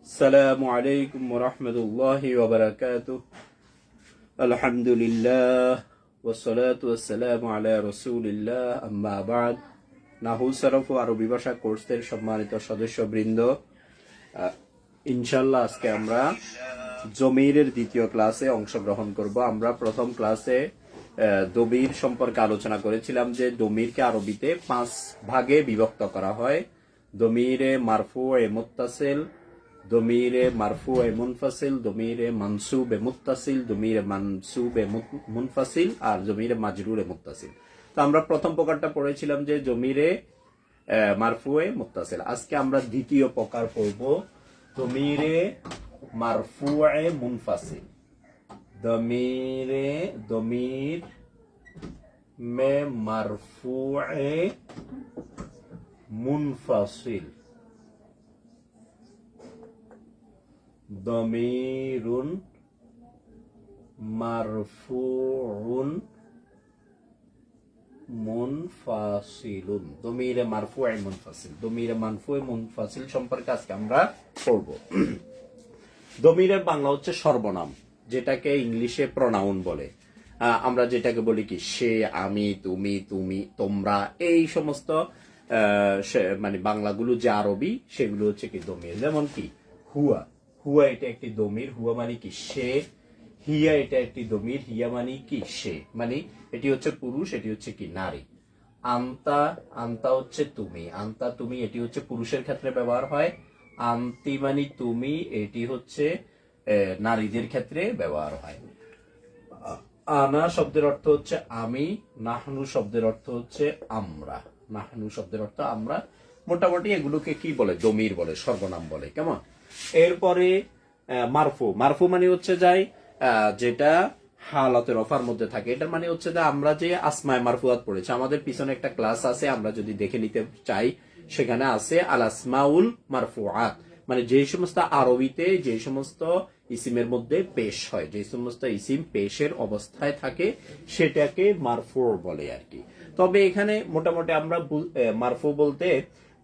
السلام عليكم ورحمة الله وبركاته. الحمد لله والصلاة والسلام على رسول الله أما بعد. নাহু সরফ ও আরবি ভাষা কোর্সের সম্মানিত সদস্যবৃন্দ, ইনশাআল্লাহ আজকে আমরা জমিরের দ্বিতীয় ক্লাসে অংশগ্রহণ করব। আমরা প্রথম ক্লাসে দমির সম্পর্কে আলোচনা করেছিলাম যে দমিরকে আরবিতে 5 ভাগে বিভক্ত করা হয়। দমিরে মারফু এ মুত্তাসিল, দমিরে মারফু এ মুনফাসিল, দমিরে মানসুব এ মুত্তাসিল, দমিরে মানসুব এ মুনফাসিল আর দমিরে মাজরুর এ মুত্তাসিল। তো আমরা প্রথম প্রকারটা পড়েছিলাম যে দমিরে মারফু এ মুত্তাসিল। আজকে আমরা দ্বিতীয় প্রকার পড়ব দমিরে মারফু এ মুনফাসিল। দমির মে মারফু এ মুনফাসিল। দমিরুন মারফুউন মুনফাসিলুন। দমিরে মারফু এ মুনফাসিল, দমিরে মারফু এ মুনফাসিল সম্পর্কে আজকে আমরা পড়ব। দমিরের বাংলা হচ্ছে সর্বনাম, যেটাকে ইংলিশে প্রনাউন বলে। আমরা যেটাকে বলি কি সে, আমি, তুমি, তোমরা, এই সমস্ত মানে বাংলাগুলো যে আরবি সেগুলো হচ্ছে কি দমির। যেমন কি হুয়া, হুয়া এটা একটি দমির, হুয়া মানে কি সে। হিয়া এটা একটি দমির, হিয়া মানে কি সে, মানে এটি হচ্ছে পুরুষ, এটি হচ্ছে কি নারী। আন্তা, আন্তা হচ্ছে তুমি, আন্তা তুমি এটি হচ্ছে পুরুষের ক্ষেত্রে ব্যবহার হয়। আন্তি মানে তুমি, এটি হচ্ছে নারীদের ক্ষেত্রে ব্যবহার হয়। আনা শব্দের অর্থ হচ্ছে আমি, নাহনু শব্দের অর্থ হচ্ছে আমরা, নাহনু শব্দের অর্থ আমরা। মোটামুটি এগুলোকে কি বলে? দমির বলে, সর্বনাম বলে। কেমন? এরপরে মারফু, মারফু মানে হচ্ছে যাই যেটা হালাতের অফার মধ্যে থাকে। এটার মানে হচ্ছে যে আমরা যে আসমায়ে মারফুয়াত পড়েছি, আমাদের পিছনে একটা ক্লাস আছে, আমরা যদি দেখে নিতে চাই সেখানে আছে আল আসমাউল মারফুআত, মানে যে সমস্ত আরবিতে যে সমস্ত ইসিমের মধ্যে পেশ হয়, যে সমস্ত ইসিম পেশের অবস্থায় থাকে সেটাকে মারফু বলে আর কি। তবে এখানে মোটামুটি আমরা মারফু বলতে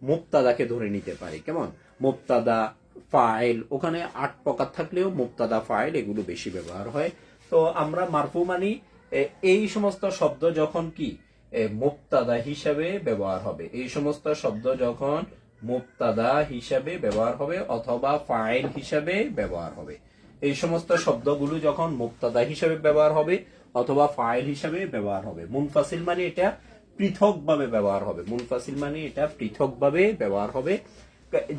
মুবতাদাকে ধরে নিতে পারি। কেমন? মুবতাদা, ফাইল, ওখানে 8 প্রকার থাকলেও মুবতাদা, ফাইল এগুলো বেশি ব্যবহার হয়। তো আমরা মারফু মানি এই সমস্ত শব্দ যখন কি মুবতাদা হিসাবে ব্যবহার হবে, এই সমস্ত শব্দ যখন মুবতাদা হিসাবে ব্যবহার হবে অথবা ফাইল হিসাবে ব্যবহার হবে, এই সমস্ত শব্দগুলো যখন মুবতাদা হিসাবে ব্যবহার হবে অথবা ফাইল হিসাবে ব্যবহার হবে। মুনফাসিল মানে এটা পৃথকভাবে ব্যবহার হবে, মুনফাসিল মানে এটা পৃথকভাবে ব্যবহার হবে।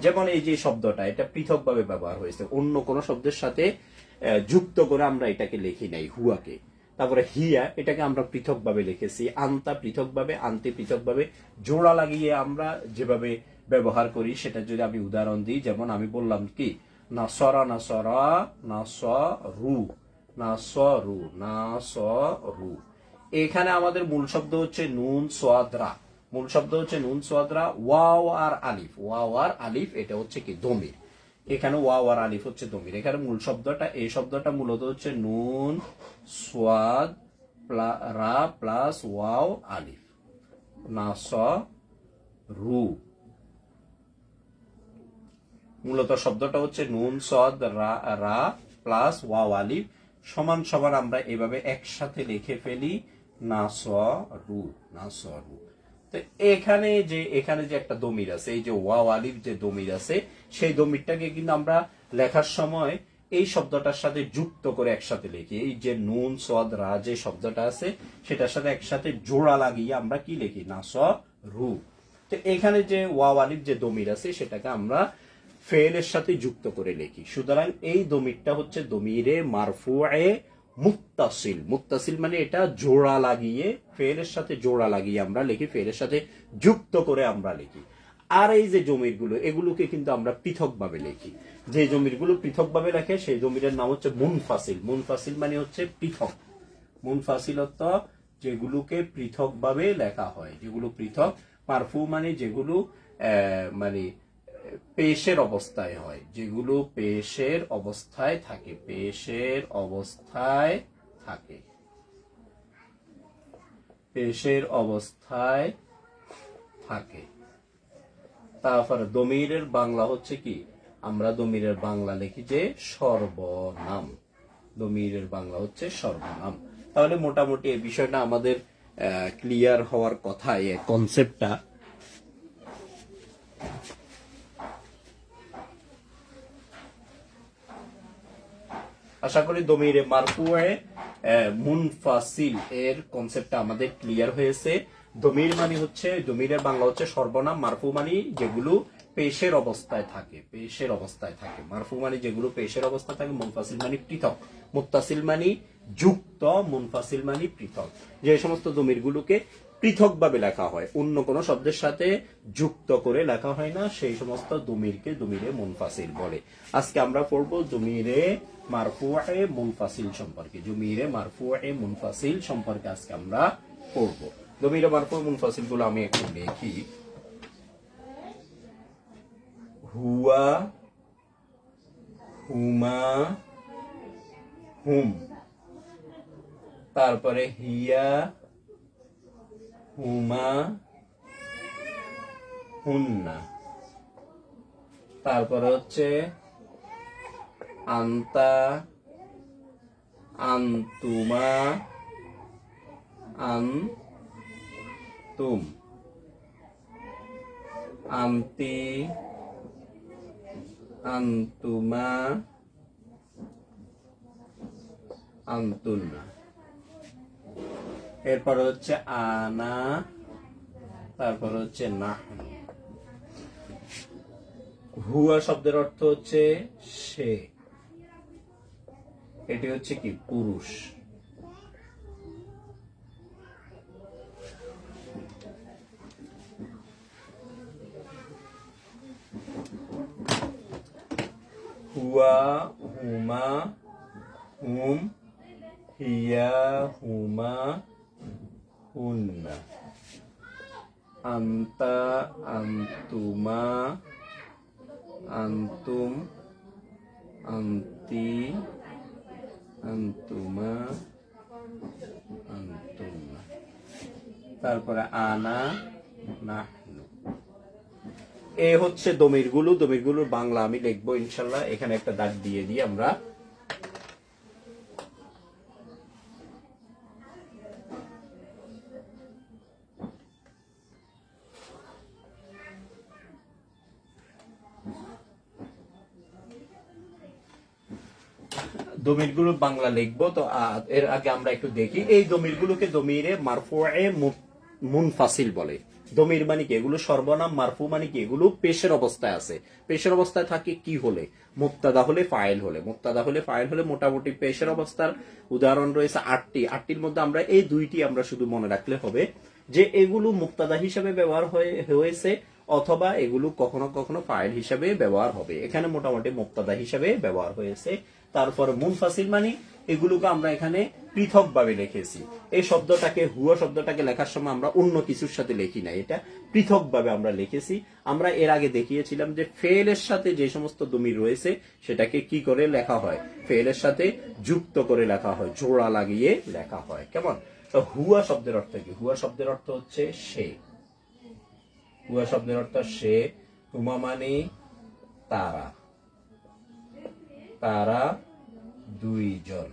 যেমন এই যে শব্দটা, এটা পৃথকভাবে ব্যবহার হয়েছে, অন্য কোন শব্দের সাথে যুক্ত করে আমরা এটাকে লিখি নাই হুয়াকে। তারপরে হিয়া, এটাকে আমরা পৃথকভাবে লিখেছি। আন্তা পৃথকভাবে, আন্তে পৃথকভাবে। জোড়া লাগিয়ে আমরা যেভাবে ব্যবহার করি সেটা যদি আমি উদাহরণ দিই, যেমন আমি বললাম কি নাসরা, নাসরা, নাসরু, নাসরু, নাসরু। এখানে আমাদের মূল শব্দ হচ্ছে নুন সোয়াদরা, মূল শব্দ হচ্ছে নুন সোয়াদরা, ওয়াও আর আলিফ, ওয়াও আর আলিফ এটা হচ্ছে কি দমির। এখানে ওয়াও আর আলিফ হচ্ছে দমির। এখানে মূল শব্দটা, এই শব্দটা মূলত হচ্ছে নুন সোয়াদ রা প্লাস ওয়াও আলিফ, নাসরু। মূলত শব্দটা হচ্ছে নুন সদ রা প্লাস ওয়াও আলিফ সমান সমান আমরা এভাবে একসাথে লিখে ফেলি নাসরু, নাসরু। তো এখানে যে একটা দমির আছে, এই যে ওয়াও আলিফ যে দমির আছে, সেই দমিরটাকে কিন্তু আমরা লেখার সময় এই শব্দটার সাথে যুক্ত করে একসাথে লিখি। এই যে নুন সদ রা যে শব্দটা আছে সেটার সাথে একসাথে জোড়া লাগিয়ে আমরা কি লিখি? নাসরু। তো এখানে যে ওয়াও আলিফ যে দমির আছে সেটাকে আমরা ফেলের সাথে যুক্ত করে লিখি। সুতরাং এই দমিরটা হচ্ছে দমিরে মারফুয়ে মুত্তাসিল। মুত্তাসিল মানে এটা জোড়া লাগিয়ে, ফেলের সাথে জোড়া লাগিয়ে আমরা লিখি, ফেলের সাথে যুক্ত করে আমরা লিখি। আর এই যে জমিরগুলো, এগুলোকে কিন্তু আমরা পৃথকভাবে লিখি। যে জমিরগুলো পৃথকভাবে লেখে সেই জমিরের নাম হচ্ছে মুনফাসিল। মুনফাসিল মানে হচ্ছে পৃথক। মুনফাসিলত যেগুলোকে পৃথকভাবে লেখা হয়, যেগুলো পৃথক। মারফু মানে যেগুলো মানে পেশের অবস্থায় হয়, যেগুলো পেশের অবস্থায় থাকে, পেশের অবস্থায় থাকে, পেশের অবস্থায় থাকে। তারপরে দমিরের বাংলা হচ্ছে কি আমরা দমিরের বাংলা লিখি যে সর্বনাম। দমিরের বাংলা হচ্ছে সর্বনাম। তাহলে মোটামুটি এই বিষয়টা আমাদের ক্লিয়ার হওয়ার কথা, এই কনসেপ্টটা। আশা করি দমিরে মারফুয়ে মুনফাসিল এর কনসেপ্টটা আমাদের ক্লিয়ার হয়েছে। দমির মানে হচ্ছে, দমিরের বাংলা হচ্ছে সর্বনাম। মারফু মানে যেগুলো পেশের অবস্থায় থাকে, পেশের অবস্থায় থাকে। মারফু মানে যেগুলো পেশের অবস্থায় থাকে। মুনফাসিল মানে পৃথক। মুত্তাসিল মানে যুক্ত। মুনফাসিল মানে পৃথক। যে সমস্ত দমিরগুলোকে পৃথকভাবে লেখা হয়, অন্য কোনো শব্দের সাথে যুক্ত করে লেখা হয় না, সেই সমস্ত দমিরকে দমিরে মুনফাসিল বলে। আজকে আমরা পড়বো দমিরে মারফুয়ে মুনফাসিল সম্পর্কে। দমিরে মারফুয়ে মুনফাসিল সম্পর্কে আজকে আমরা পড়বো। দমিরে মারফুয়ে মুনফাসিল গুলো আমি একটু দেখি। হুয়া, হুমা, হুম। তারপরে হিয়া, হুমা, হুন্না। তারপরে হচ্ছে আন্তা, আন্তুমা, আনতুম। আন্তি, আন্তুমা, আন্তুন্না। এরপর হচ্ছে আনা, তারপর হচ্ছে নাহনু। হুয়া শব্দের অর্থ হচ্ছে সে, এটি হচ্ছে কি পুরুষ। হুয়া, হুমা, হুম, হিয়া, হুমা, হুন্না। আন্তা, আন্তুমা, আন্তুম, আন্তি, আন্তুমা, আন্তুন্না। তারপরে আনা, নাহনু। এ হচ্ছে দমিরগুলো। দমিরগুলোর বাংলা আমি লিখবো ইনশাল্লাহ। এখানে একটা দাগ দিয়ে দিই আমরা। দমিরগুলো বাংলা লিখবো। তো এর আগে আমরা একটু দেখি এই দমিরগুলোকে দমিরে মারফুয়ে মুনফাসিল বলে। দমির মানে কি? এগুলো সর্বনাম। মারফু মানে কি? এগুলো পেশের অবস্থায় আছে। পেশের অবস্থায় থাকে কি হলে? মুক্তাদা হলে, ফাইল হলে। মুক্তাদা হলে, ফাইল হলে মোটামুটি পেশের অবস্থার উদাহরণ রয়েছে 8টি। 8টির মধ্যে আমরা এই 2টি আমরা শুধু মনে রাখলে হবে, যে এগুলো মুক্তাদা হিসেবে ব্যবহার হয়েছে, অথবা এগুলো কখনো কখনো ফাইল হিসেবে ব্যবহার হবে। এখানে মোটামুটি মুক্তাদা হিসেবে ব্যবহার হয়েছে। তারপরে মুনফাসিল মানে এগুলোকে আমরা এখানে পৃথক ভাবে লিখেছি। এই শব্দটাকে, হুয়া শব্দটাকে লেখার সময় আমরা অন্য কিছুর সাথে লিখি না, এটা পৃথক ভাবে আমরা লিখেছি। আমরা এর আগে দেখিয়েছিলাম যে ফেলের সাথে যে সমস্ত দমির রয়েছে সেটাকে কি করে লেখা হয়? ফেলের সাথে যুক্ত করে লেখা হয়, জোড়া লাগিয়ে লেখা হয়। কেমন? তো হুয়া শব্দের অর্থ কি? হুয়া শব্দের অর্থ হচ্ছে সে। হুয়া শব্দের অর্থ সে। হুমা মানে তারা, তারা দুইজন।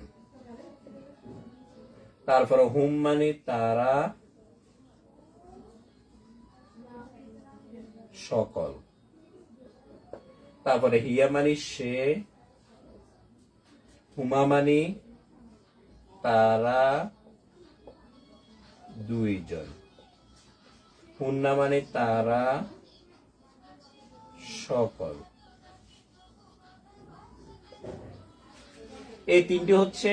তারপরে হুম মানে তারা সকল। তারপরে হিয়া মানে সে। হুমা মানে তারা দুইজন। হুন্না মানে তারা সকল। এই তিনটি হচ্ছে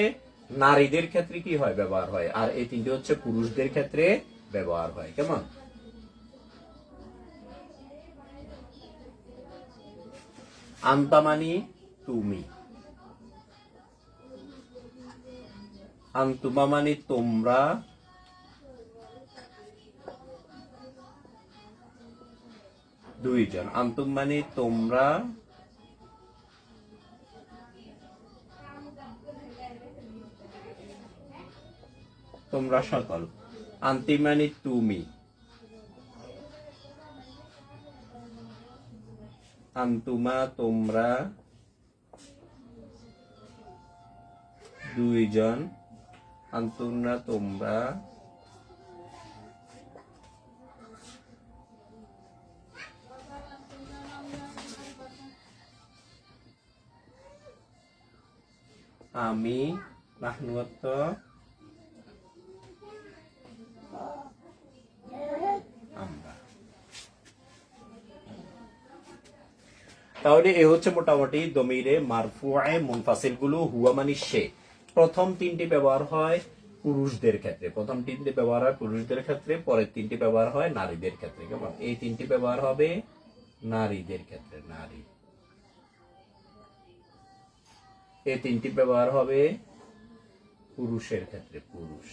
নারীদের ক্ষেত্রে কি হয়? ব্যবহার হয়। আর এই তিনটি হচ্ছে পুরুষদের ক্ষেত্রে ব্যবহার হয়। কেমন? আন্তা মানে তুমি। আন্তুমা মানে তোমরা। দুইজন। আন্তুম মানে তোমরা, তোমরা সকল। আন্তি মানে তুমি। আন্তুমা তোমরা দুইজন, আন্তুমনা তোমরা আমি, নাহনু অর্থ আমরা। তাহলে এ হচ্ছে মোটামুটি দমিরে মারফুয়ে মুনফাসিল গুলো। হুয়া মানে সে। প্রথম তিনটি ব্যবহার হয় পুরুষদের ক্ষেত্রে, প্রথম তিনটি ব্যবহার হয় পুরুষদের ক্ষেত্রে, পরের তিনটি ব্যবহার হয় নারীদের ক্ষেত্রে। কেমন? এই তিনটি ব্যবহার হবে নারীদের ক্ষেত্রে, নারী। এই তিনটি ব্যবহার হবে পুরুষের ক্ষেত্রে, পুরুষ।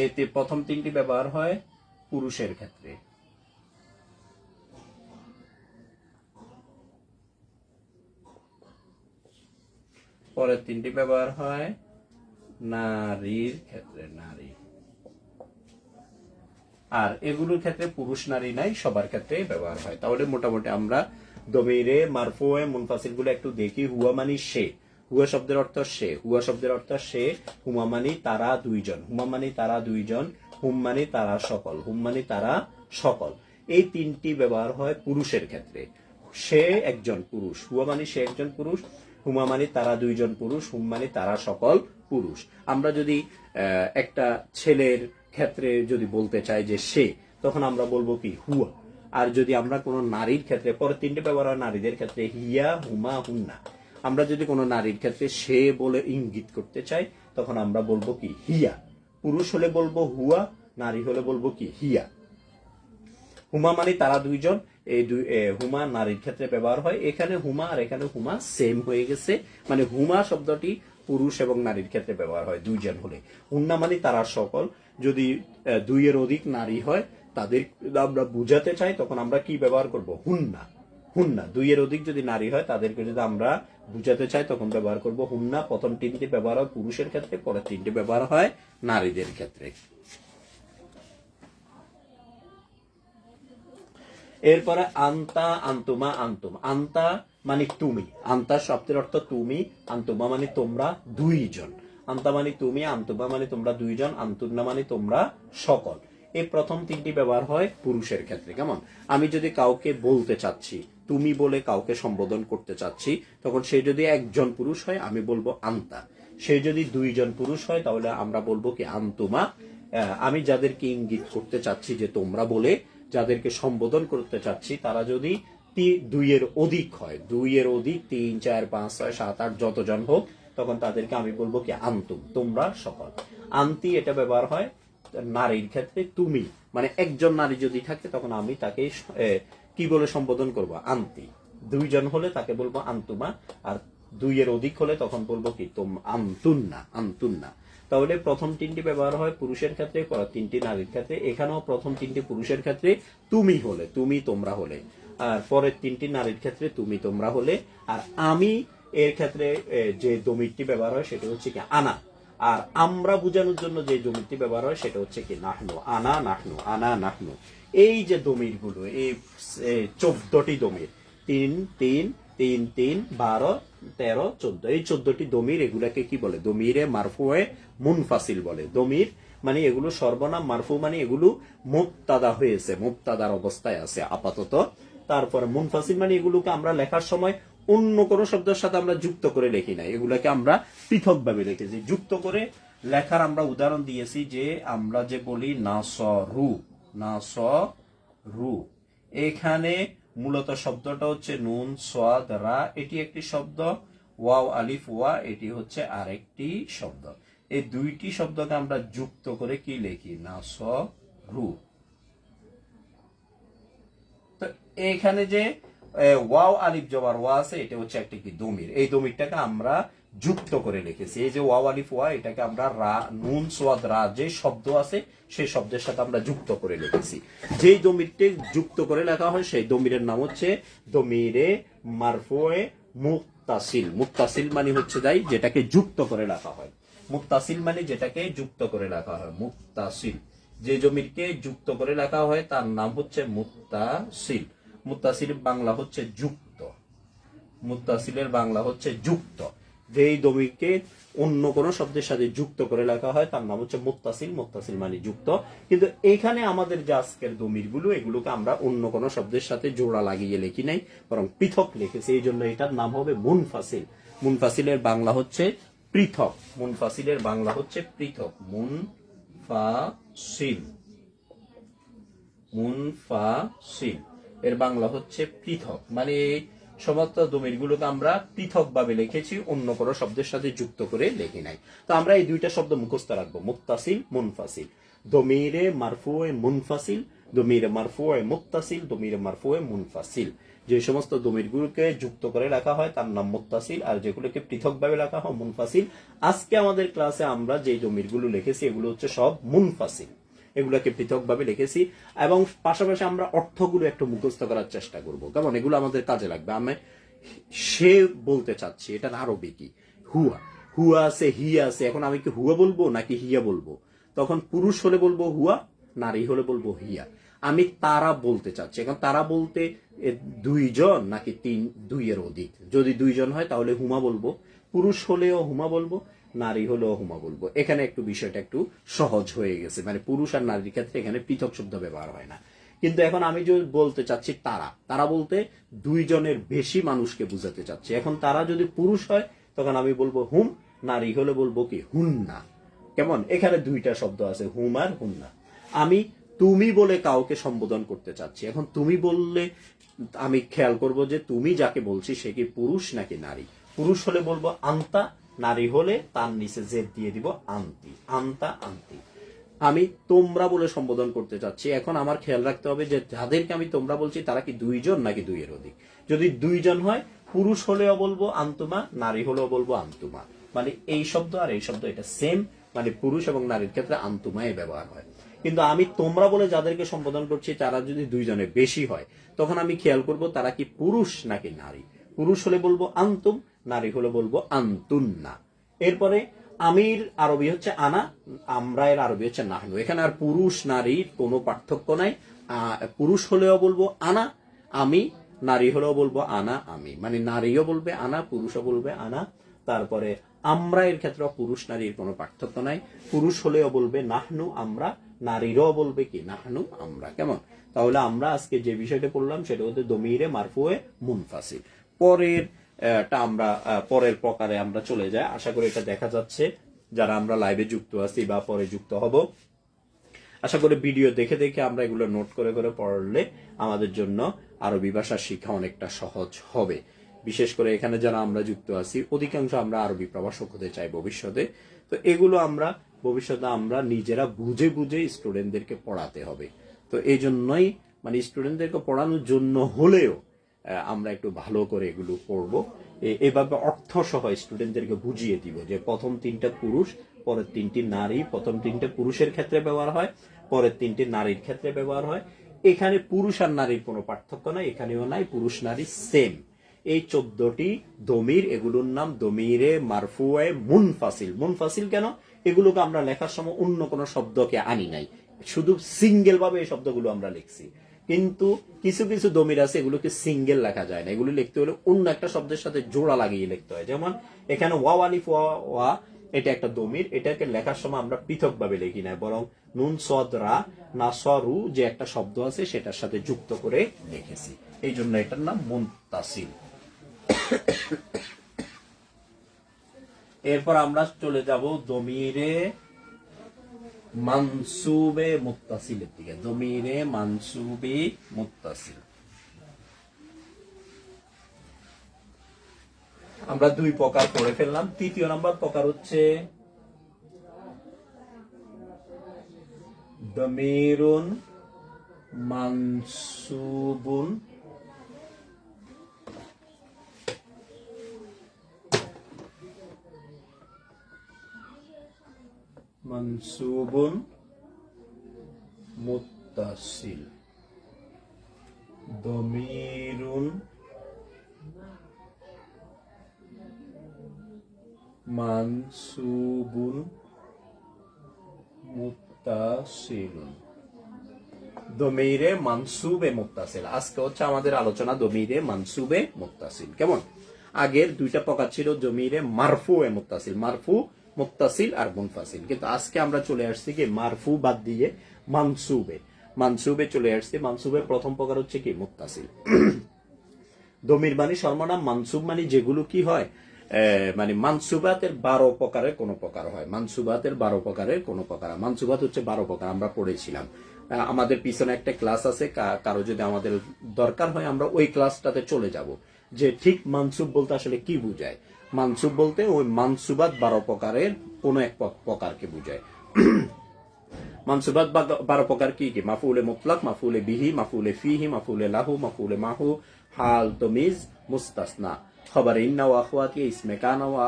এতে প্রথম তিনটি ব্যবহার হয় পুরুষের ক্ষেত্রে, পরের তিনটি ব্যবহার হয় নারীর ক্ষেত্রে, নারী। আর এগুলোর ক্ষেত্রে পুরুষ নারী নাই, সবার ক্ষেত্রে ব্যবহার হয়। তাহলে মোটামুটি আমরা দমিরে মারফুয়ে মুনফাসিল গুলো একটু দেখি। হুয়া মানি সে, হুয়া শব্দের অর্থ সে, হুয়া শব্দের অর্থ সে। হুমা মানি তারা দুইজন, হুমা মানি তারা দুইজন। হুম মানি তারা সকল, হুম মানি তারা সকল। এই তিনটি ব্যবহার হয় পুরুষের ক্ষেত্রে। সে একজন পুরুষ, হুয়া মানি সে একজন পুরুষ। হুমা মানি তারা দুইজন পুরুষ, হুম মানি তারা সকল পুরুষ। আমরা যদি একটা ছেলের ক্ষেত্রে যদি বলতে চাই যে সে, তখন আমরা বলবো কি? হুয়া। আর যদি আমরা কোনো নারীর ক্ষেত্রে, পরে তিনটে ব্যবহার হয় নারীদের ক্ষেত্রে, হিয়া, হুমা, হুন্না। আমরা যদি কোনো নারীর ক্ষেত্রে সে বলে ইঙ্গিত করতে চাই, তখন আমরা বলবো কি? হিয়া। পুরুষ হলে বলবো হুয়া, নারী হলে বলবো কি? হিয়া। হুমা মানে তারা দুইজন, এই হুমা নারীর ক্ষেত্রে ব্যবহার হয়। এখানে হুমা আর এখানে হুমা সেম হয়ে গেছে, মানে হুমা শব্দটি পুরুষ এবং নারীর ক্ষেত্রে ব্যবহার হয় দুইজন হলে। হুন্না মানে তারা সকল। যদি দুইয়ের অধিক নারী হয়, তাদের আমরা বুঝাতে চাই, তখন আমরা কি ব্যবহার করব? হুন্না। হুন্না। দুইয়ের অধিক যদি নারী হয়, তাদেরকে যদি আমরা বুঝাতে চাই, তখন ব্যবহার করব হুন্না। প্রথম তিনটি ব্যবহার হয় পুরুষের ক্ষেত্রে, পরের তিনটি ব্যবহার হয় নারীদের ক্ষেত্রে। এরপরে আন্তা, আন্তুমা, আন্তুম। আন্তা মানে তুমি, আন্তা শব্দের অর্থ তুমি। আন্তুমা মানে তোমরা দুইজন। আন্তা মানে তুমি, আন্তুমা মানে তোমরা দুইজন, আন্তুন্না মানে তোমরা সকল। এই প্রথম তিনটি ব্যবহার হয় পুরুষের ক্ষেত্রে। কেমন? আমি যদি কাউকে বলতে চাচ্ছি, তুমি বলে কাউকে সম্বোধন করতে চাচ্ছি, তখন সে যদি একজন পুরুষ হয়, আমি বলবো আন্তা। সে যদি দুইজন পুরুষ হয়, তাহলে আমরা বলবো কি? আন্তুমা। আমি যাদেরকে ইঙ্গিত করতে চাচ্ছি যে তোমরা বলে, যাদেরকে সম্বোধন করতে চাচ্ছি, তারা যদি দুইয়ের অধিক হয়, দুইয়ের অধিক, 3, 4, 5, 6, 7, 8 যতজন হোক, তখন তাদেরকে আমি বলবো কি? আন্তুম, তোমরা সকল। আন্তি এটা ব্যবহার হয় নারীর ক্ষেত্রে, তুমি। মানে একজন নারী যদি থাকে, তখন আমি তাকে কি বলে সম্বোধন করব? আন্তি। দুইজন হলে তাকে বলবো আন্তুমা, আর দুইয়ের অধিক হলে তখন বলবো কি? আন্তুন্না, আন্তুন্না। তাহলে প্রথম তিনটি ব্যবহার হয় পুরুষের ক্ষেত্রে, পরের তিনটি নারীর ক্ষেত্রে। এখানেও প্রথম তিনটি পুরুষের ক্ষেত্রে তুমি হলে, তুমি তোমরা হলে, আর পরের তিনটি নারীর ক্ষেত্রে তুমি তোমরা হলে। আর আমি এর ক্ষেত্রে যে দমিরটি ব্যবহার হয় সেটা হচ্ছে কি? আনা। আর আমরা বোঝানোর জন্য যে দমিরটি ব্যবহার হয় সেটা হচ্ছে কি? নাহনু। আনা, নাহনু, আনা, নাহনু। এই যে দমির গুলো, এই 14টি দমির, 3, 3, 3, 3, 12, 13, 14, এই 14টি দমির, এগুলাকে কি বলে? দমিরে মারফুয়ে মুনফাসিল বলে। দমির মানে এগুলো সর্বনাম, মারফু মানে এগুলো মুবতাদা হয়েছে, মুবতাদার অবস্থায় আছে আপাতত। তারপরে মুনফাসিল মানে এগুলোকে আমরা লেখার সময় অন্য কোনো শব্দের সাথে আমরা যুক্ত করে লিখি না, এগুলাকে আমরা পৃথক ভাবে লিখেছি। যুক্ত করে লেখার আমরা উদাহরণ দিয়েছি, যে আমরা যে বলি নাসরু, নাসরু। এখানে মূলত শব্দটা হচ্ছে নুন সাদ রা, এটি একটি শব্দ। ওয়াও আলিফ ওয়া, এটি হচ্ছে আরেকটি শব্দ। এই দুইটি শব্দকে আমরা যুক্ত করে কি লিখি? নাসরু। তো এখানে যে ওয়াও আলিফ জবর ওয়া আছে, এটা হচ্ছে একটা কি? দমির। এই দমিরটাকে আমরা যুক্ত করে লিখেছি। এই যে ওয়াও আলিফ ওয়া, এটাকে আমরা রা, নুন সাদ রা যে শব্দ আছে, সেই শব্দের সাথে আমরা যুক্ত করে লিখেছি। যেই দমিরটি যুক্ত করে লেখা হয়, সেই দমিরের নাম হচ্ছে দমিরে মারফুয়ে মুত্তাসিল। মুত্তাসিল মানে হচ্ছে যাই যেটাকে যুক্ত করে লেখা হয়। মুত্তাসিল মানে যেটাকে যুক্ত করে লেখা হয়, মুত্তাসিল। যে জমিরকে যুক্ত করে লেখা হয় তার নাম হচ্ছে মুত্তাসিল। মুত্তাসিল বাংলা হচ্ছে যুক্ত। মুত্তাসিলের বাংলা হচ্ছে যুক্ত। যেই দমিরকে অন্য কোন শব্দের সাথে যুক্ত করে লেখা হয় তার নাম হচ্ছে মুত্তাসিল। মুত্তাসিল মানে যুক্ত। কিন্তু এখানে আমাদের যে আজকের দমিরগুলো, এগুলোকে আমরা অন্য কোন শব্দের সাথে জোড়া লাগিয়ে লিখি নাই, বরং পৃথক লিখেছি। এই জন্য এটার নাম হবে মুনফাসিল। মুনফাসিলের বাংলা হচ্ছে পৃথক। মুনফাসিলের বাংলা হচ্ছে পৃথক। মুনফাসিল। মুনফাসিল এর বাংলা হচ্ছে পৃথক। মানে সমস্ত দমিরগুলোকে আমরা পৃথক ভাবে লিখেছি, অন্য কোনো শব্দের সাথে যুক্ত করে লিখি নাই। তো আমরা এই দুইটা শব্দ মুখস্থ রাখবো, মুত্তাসিল, মুনফাসিল। দমিরে মারফুয়ে মুনফাসিল, দমিরে মারফুয়ে মুত্তাসিল, দমিরে মারফুয়ে মুনফাসিল। যে সমস্ত দমিরগুলোকে যুক্ত করে লেখা হয় তার নাম মুত্তাসিল, আর যেগুলোকে পৃথক ভাবে লেখা হয় মুনফাসিল। আজকে আমাদের ক্লাসে আমরা যে দমিরগুলো লিখেছি এগুলো হচ্ছে সব মুনফাসিল, এগুলোকে পৃথক ভাবে লিখেছি। এবং পাশাপাশি আমরা অর্থগুলো একটু মুখস্থ করার চেষ্টা করব, কারণ এগুলো আমাদের কাজে লাগবে। আমি সে বলতে চাচ্ছি, এটার আরবি কি? হুয়া। হুয়া আছে, হিয়া আছে। এখন আমি কি হুয়া বলবো নাকি হিয়া বলবো? তখন পুরুষ হলে বলবো হুয়া, নারী হলে বলবো হিয়া। আমি তারা বলতে চাচ্ছি। এখন তারা বলতে দুইজন নাকি দুইয়ের অধিক? যদি দুইজন হয় তাহলে হুমা বলবো, পুরুষ হলেও হুমা বলবো, নারী হলেও হুমা বলবো। এখানে একটু বিষয়টা একটু সহজ হয়ে গেছে, মানে পুরুষ আর নারীর ক্ষেত্রে এখানে পৃথক শব্দ ব্যবহার হয় না। কিন্তু এখন আমি যদি বলতে চাচ্ছি তারা, তারা বলতে দুইজনের বেশি মানুষকে বুঝাতে চাচ্ছি। এখন তারা যদি পুরুষ হয় তখন আমি বলবো হুম, নারী হলে বলবো কি হুন্না। কেমন? এখানে দুইটা শব্দ আছে, হুম আর হুন্না। আমি তুমি বলে কাউকে সম্বোধন করতে চাচ্ছি। এখন তুমি বললে আমি খেয়াল করব যে তুমি যাকে বলছি সে কি পুরুষ নাকি নারী। পুরুষ হলে বলবো আন্তা, নারী হলে তার নিচে জেদ দিয়ে দিব আন্তি, আন্তা, আন্তি। আমি তোমরা বলে সম্বোধন করতে চাচ্ছি। এখন আমার খেয়াল রাখতে হবে যে যাদেরকে আমি তোমরা বলছি তারা কি দুইজন নাকি দুইয়ের অধিক। যদি দুইজন হয় পুরুষ হলেও বলবো আন্তুমা, নারী হলেও বলবো আন্তুমা। মানে এই শব্দ আর এই শব্দ এটা সেম, মানে পুরুষ এবং নারীর ক্ষেত্রে আন্তুমায় ব্যবহার হয়। কিন্তু আমি তোমরা বলে যাদেরকে সম্বোধন করছি তারা যদি দুইজনের বেশি হয় তখন আমি খেয়াল করব তারা কি পুরুষ নাকি নারী। পুরুষ হলে বলবো আন্তুম, নারী হলে বলবো আন্তুন্না। এরপরে আমির আরবি হচ্ছে আনা, আমরা এর আরবি হচ্ছে নাহনু। এখানে আর পুরুষ নারীর কোনো পার্থক্য নাই। পুরুষ হলেও বলবো আনা, আমি, নারী হলেও বলবো আনা, আমি। মানে নারীও বলবে আনা, পুরুষও বলবে আনা। তারপরে আমরা এর ক্ষেত্রে পুরুষ নারীর কোনো পার্থক্য নাই। পুরুষ হলেও বলবে নাহনু, আমরা, নারীরাও বলবে কি নাহনু, আমরা। কেমন? তাহলে আমরা আজকে যে বিষয়টা পড়লাম সেটা হচ্ছে দমিরে মারফুয়ে মুনফাসিল। পরের আমরা পরের প্রকারে আমরা চলে যাই। আশা করি এটা দেখা যাচ্ছে যারা আমরা লাইভে যুক্ত আছি বা পরে যুক্ত হব। আশা করি ভিডিও দেখে দেখে আমরা এগুলো নোট করে করে পড়লে আমাদের জন্য আরবি ভাষা শিক্ষা অনেকটা সহজ হবে। বিশেষ করে এখানে যারা আমরা যুক্ত আছি অধিকাংশ আমরা আরবি প্রভাষক হতে চাই ভবিষ্যতে। তো এগুলো আমরা ভবিষ্যতে আমরা নিজেরা বুঝে বুঝে স্টুডেন্টদেরকে পড়াতে হবে। তো এই জন্যই মানে স্টুডেন্টদেরকে পড়ানোর জন্য হলেও আমরা একটু ভালো করে এগুলো পড়ব। এভাবে অর্থ সহ স্টুডেন্টদেরকে বুঝিয়ে দিব যে প্রথম তিনটা পুরুষ, পরের তিনটি নারী। প্রথম তিনটে পুরুষের ক্ষেত্রে ব্যবহার হয়, পরের তিনটি নারীর ক্ষেত্রে ব্যবহার হয়। এখানে পুরুষ আর নারীর কোনো পার্থক্য নাই, এখানেও নাই, পুরুষ নারী সেম। এই 14টি দমির, এগুলোর নাম দমিরে মারফুয়ে মুনফাসিল। মুনফাসিল কেন? এগুলোকে আমরা লেখার সময় অন্য কোনো শব্দকে আনি নাই, শুধু সিঙ্গেল ভাবে এই শব্দগুলো আমরা লিখছি। কিন্তু কিছু কিছু দমির আছে এগুলোকে সিঙ্গেল লেখা যায় না, এগুলো লিখতে হলে অন্য একটা শব্দের সাথে জোড়া লাগিয়ে লিখতে হয়। যেমন এখানে ওয়া আলিফ ওয়া, এটা একটা দমির, এটাকে লেখার সময় আমরা পৃথক ভাবে লিখি না, বরং নুন সদ রা না সরু যে একটা শব্দ আছে সেটার সাথে যুক্ত করে লিখেছি। এই জন্য এটার নাম মুনতাসিল। এরপর আমরা চলে যাব দমিরে মানসুবে মুত্তাসিলের দিকে। দমিরে মানসুবি মুত্তাসিল আমরা দুই প্রকার পড়ে ফেললাম। তৃতীয় নাম্বার প্রকার হচ্ছে দমিরুন মানসুবুন মানসুবুন মুত্তাসিল। দমিরুন মানসুবুন মুত্তাসিল। মুত্তাসিলুন। দমিরে মানসুবে মুত্তাসিল। আজকে হচ্ছে আমাদের আলোচনা দমিরে মানসুবে মুত্তাসিল। কেমন? আগের দুইটা প্রকার ছিল দমিরে মারফু এ মুত্তাসিল, মারফু মুত্তাসিল আর মুনফাসিল। কিন্তু আজকে আমরা চলে আসছি কি মারফু বাদ দিয়ে মানসুবে, মানসুবে চলে আসছি। মানসুবের প্রথম প্রকার হচ্ছে কি মুত্তাসিল। দমির মানে সর্বনাম, মানসুব মানে যেগুলো কি হয়, মানে মানসুবাতের 12 প্রকারের কোন প্রকার হয়। মানসুবাতের 12 প্রকারের কোন প্রকার। মানসুবাত হচ্ছে 12 প্রকার, আমরা পড়েছিলাম। আমাদের পিছনে একটা ক্লাস আছে, কারো যদি আমাদের দরকার হয় আমরা ওই ক্লাসটাতে চলে যাব, যে ঠিক মানসুব বলতে আসলে কি বুঝায়। মানসুব বলতে ওই মানসুবাত 12 প্রকারের কোন এক প্রকারকে বুঝায়। মানসুবাত 12 প্রকার কি কি? মাফউলে মুতলাক, মাফউলে বিহি, মাফউলে ফিহি, মাফউলে লাহু, মাফউলে মাহু, হাল, তমিজ, মুস্তাসনা। খবর ইন্না ওয়া আখওয়াতিয়া, ইসমে কানা ওয়া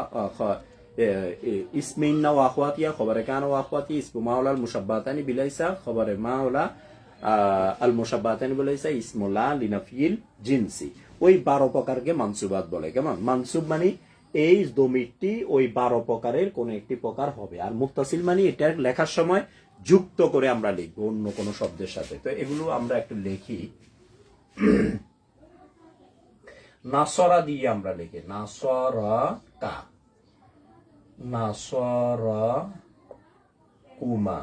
ইসমে ইন্না ওয়া আখওয়াতিয়া, খবরে কানা ওয়া আখওয়াতি, ইসমু মাওলা আল মুশাব্বাতানি বিলাইসা, খবরে মাওলা আল মুশাব্বাতানি বিলাইসা, ইসমুল্লাহ লিনাফিল জিনসি। ওই 12 প্রকারকে মানসুবাত বলে। কেমন? মানসুব মানে এই দমিরটি ওই 12 প্রকারের কোন একটি প্রকার হবে। আর মুত্তাসিল মানে এটা লেখার সময় যুক্ত করে আমরা লিখবো অন্য কোন শব্দের সাথে। তো এগুলো আমরা একটু লিখি। নাসরা দিয়ে আমরা লিখি, নাসরা কা, নাসরা কুমা,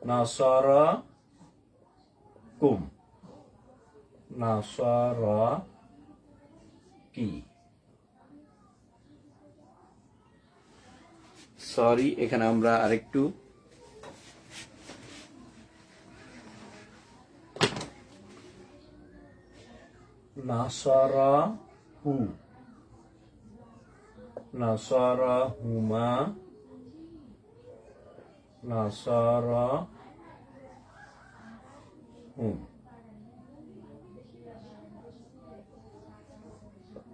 নাসরা কুম, নাসরা কি। সরি, এখানে আমরা আরেকটু নাসারা হু, নাসারা হুমা, নাসারা হুম,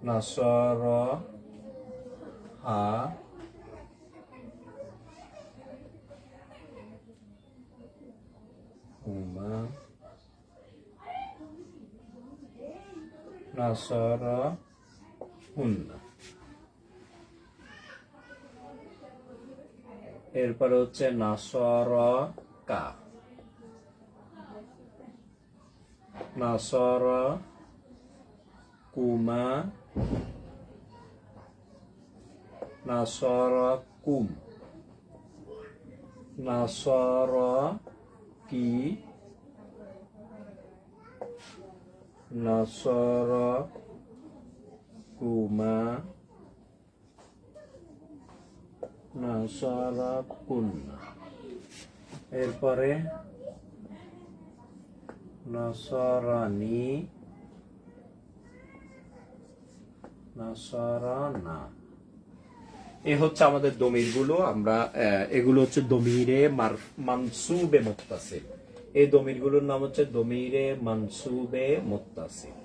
নাসারা হা, হুমা, নাসারা হুন্না। এরপরে হচ্ছে নাসারা কা, নাসারা কুমা, নাসারা কুম, নাসারা কি, নাসারা কুমা, নাসারা কুন্না। এরপরে নাসারানি, নাসারানা। এ হচ্ছে আমাদের দমিরগুলো। আমরা এগুলো হচ্ছে দমিরে মানসুবে মুত্তাসিল। এই দমিরগুলোর নাম হচ্ছে দমিরে মানসুবে মুত্তাসিল।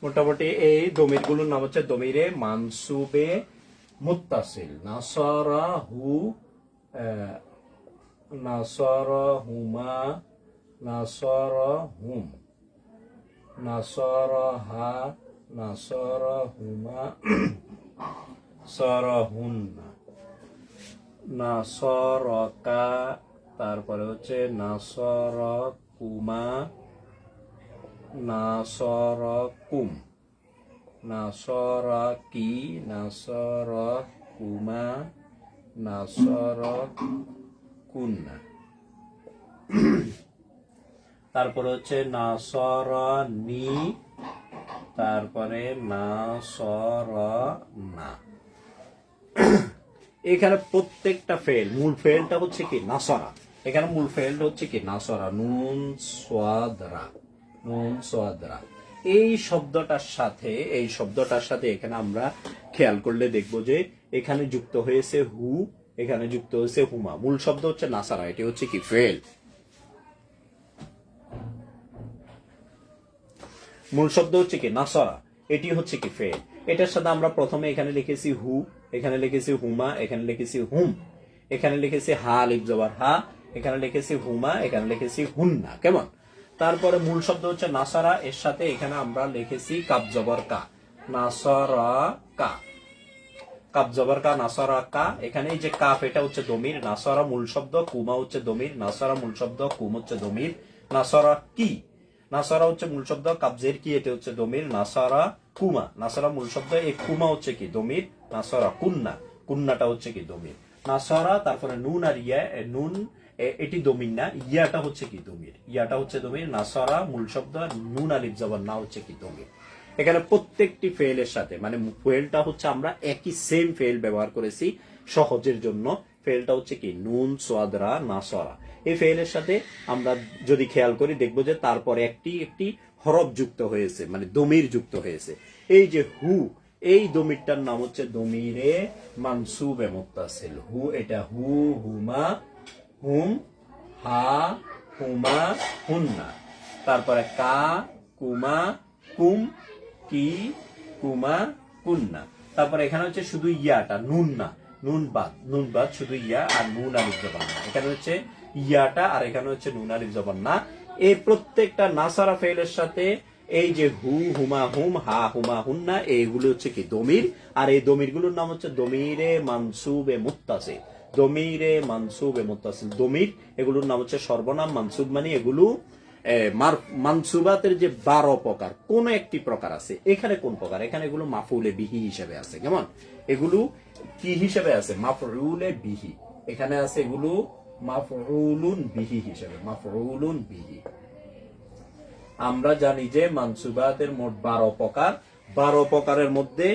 মোটামুটি এই দমিরগুলোর নাম হচ্ছে দমিরে মানসুবে মুত্তাসিল। নাসারা হু, নাসারা হুমা, নাসারা হুম, নাসারা হা, নাসারা হুমা, নাসারা হুন্না, নাসারাকা, তারপরে হচ্ছে নাসারা কুমা, নাসারা কুম, নাসারা কি, নাসারা কুমা, নাসারা কুন্না। তারপরে হচ্ছে নাসারা নি, তারপরে নাসারা না। এখানে প্রত্যেকটা ফেল, মূল ফেলটা হচ্ছে কি নাসারা। এখানে মূল ফেলটা হচ্ছে কি নাসারা, নুন সোয়াদরা, নুন সোয়াদরা। এই শব্দটার সাথে এখানে আমরা খেয়াল করলে দেখবো যে এখানে যুক্ত হয়েছে হু, এখানে যুক্ত হয়েছে হুমা। মূল শব্দ হচ্ছে নাসারা, এটি হচ্ছে কি ফেল। মূল শব্দ হচ্ছে কি নাসরা, এটি হচ্ছে কি ফেল। এটার সাথে আমরা প্রথমে এখানে লিখেছি হু, এখানে লিখেছি হুমা, এখানে লিখেছি হুম, এখানে লিখেছি হা আলিফ জবর হা, এখানে লিখেছি হুমা, এখানে লিখেছি হুন্না। কেমন? তারপরে মূল শব্দ হচ্ছে নাসারা, এর সাথে এখানে আমরা লিখেছি কাব জবর কা, নাসারা কা, কাব জবর কা, নাসারা কা। এখানে এই যে কাফ এটা হচ্ছে দমির, নাসারা মূল শব্দ, কুমা হচ্ছে দমির, নাসারা মূল শব্দ, কুম হচ্ছে দমির, নাসারা কি, নাসারা হচ্ছে মূল শব্দ, কাবজের কি এটা হচ্ছে দমির, নাসারা কুমা, নাসারা মূল শব্দ, এই কুমা হচ্ছে কি দমির, নাসারা কুন্না, কুন্নাটা হচ্ছে কি দমির, নাসারা। তারপরে নুন আর ইয়া, নুন এটি দমির না, ইয়াটা হচ্ছে কি দমির, ইয়াটা হচ্ছে দমির, নাসারা মূল শব্দ, নুন আলিফ জবর না হচ্ছে কি দমির। এখানে প্রত্যেকটি ফেলের সাথে মানে ফেলটা হচ্ছে আমরা একই সেম ফেল ব্যবহার করেছি সহজের জন্য। ফেলটা হচ্ছে কি নুন সোয়াদরা নাসরা। এই ফেলের সাথে আমরা যদি খেয়াল করি দেখবো যে তারপরে একটি একটি হরফ যুক্ত হয়েছে, মানে দমির যুক্ত হয়েছে। এই যে হু, এই দমিরটার নাম হচ্ছে দমিরে মানসুবে মুত্তাসিল। হু এটা হু, হুমা, হুম, হা, হুমা, হুন্না। তারপরে কা, কুমা, কুম, কি, কুমা, কুন্না। তারপরে এখানে হচ্ছে শুধু ইয়াটা, নুন না, নুন বাদ, নুন বাদ, শুধু ইয়া আর নুন আলিফ জবর না। এখানে হচ্ছে ইয়াটা আর এখানে হচ্ছে নুন আলিফ জবর না। এই প্রত্যেকটা নাসারা ফেলের সাথে এই যে হু, হুমা, হুম, হা, হুমা, হুন্না, এইগুলো হচ্ছে কি দমির। আর এই দমির গুলোর নাম হচ্ছে দমিরে মানসুবে মুত্তাসিল। দমিরে মানসুবে মুত্তাসিল দমির, এগুলোর নাম হচ্ছে সর্বনাম। মানসুব মানে এগুলো মানসুবাতের যে 12 প্রকার কোন একটি প্রকার আছে। এখানে কোন প্রকার? এখানে এগুলো মাফউলে বিহি হিসেবে আছে। কেমন? এগুলো কি হিসেবে আছে? মাফউলে বিহি। এখানে আছে এগুলো মাফউলুন বিহি হিসেবে, মাফউলুন বিহি। আমরা জানি যে মানসুবাতের মোট 12 প্রকার। 12 প্রকারের মধ্যে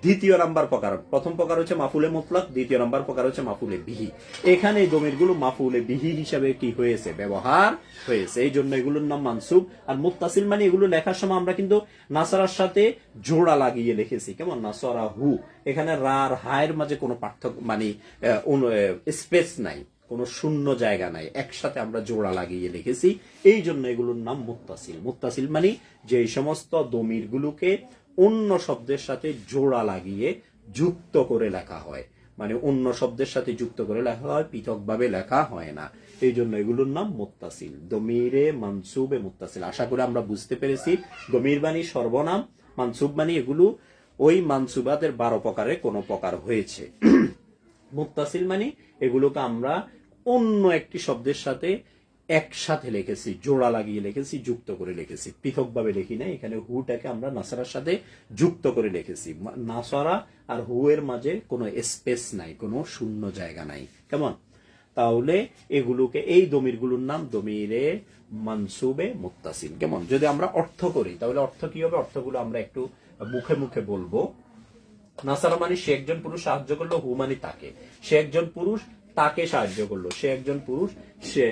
দ্বিতীয় নাম্বার প্রকার, প্রথম প্রকার হচ্ছে মাফুলে মুতলাক, দ্বিতীয় নাম্বার প্রকার হচ্ছে মাফুলে বিহি। এখানে এই দমিরগুলো মাফুলে বিহি হিসাবে কি হয়েছে? ব্যবহার হয়েছে। এই জন্য এগুলোর নাম মানসুব। আর মুত্তাসিল মানে এগুলো লেখার সময় আমরা কিন্তু নাসারার সাথে জোড়া লাগিয়ে লিখেছি। কেমন? নাসারা হু, এখানে রা আর হায়ের মাঝে কোনো পার্থক্য মানে স্পেস নাই, কোনো শূন্য জায়গা নাই, একসাথে আমরা জোড়া লাগিয়ে লিখেছি। এই জন্য এগুলোর নাম মুত্তাসিল। মুত্তাসিল মানে যে সমস্ত দমিরগুলোকে অন্য শব্দের সাথে জোড়া লাগিয়ে যুক্ত করে লেখা হয়, মানে অন্য শব্দের সাথে যুক্ত করে লেখা হয়, পৃথকভাবে লেখা হয় না। এই জন্য এগুলোর নাম মুত্তাসিল, দমিরে মানসুবে মুত্তাসিল। আশা করি আমরা বুঝতে পেরেছি। দমির বাণী সর্বনাম, মানসুব বাণী এগুলো ওই মানসুবাতের 12 প্রকারে কোনো প্রকার হয়েছে। মুত্তাসিল মানে এগুলোকে আমরা অন্য একটি শব্দের সাথে একসাথে লিখেছি, জোড়া লাগিয়ে লিখেছি, যুক্ত করে লিখেছি, পৃথকভাবে লিখি না। এখানে হুটাকে আমরা নাসারার সাথে যুক্ত করে লিখেছি। নাসারা আর হু এর মাঝে কোনো স্পেস নাই, কোনো শূন্য জায়গা নাই। কেমন? তাহলে এগুলোকে, এই দমিরগুলোর নাম দমিরে মানসুবে মুত্তাসিল। কেমন? যদি আমরা অর্থ করি তাহলে অর্থ কি হবে? অর্থগুলো আমরা একটু মুখে মুখে বলবো। নাসারা মানে সে একজন পুরুষ সাহায্য করলো, হু মানে তাকে, সে একজন পুরুষ তাকে সাহায্য করলো, সে একজন পুরুষ, সে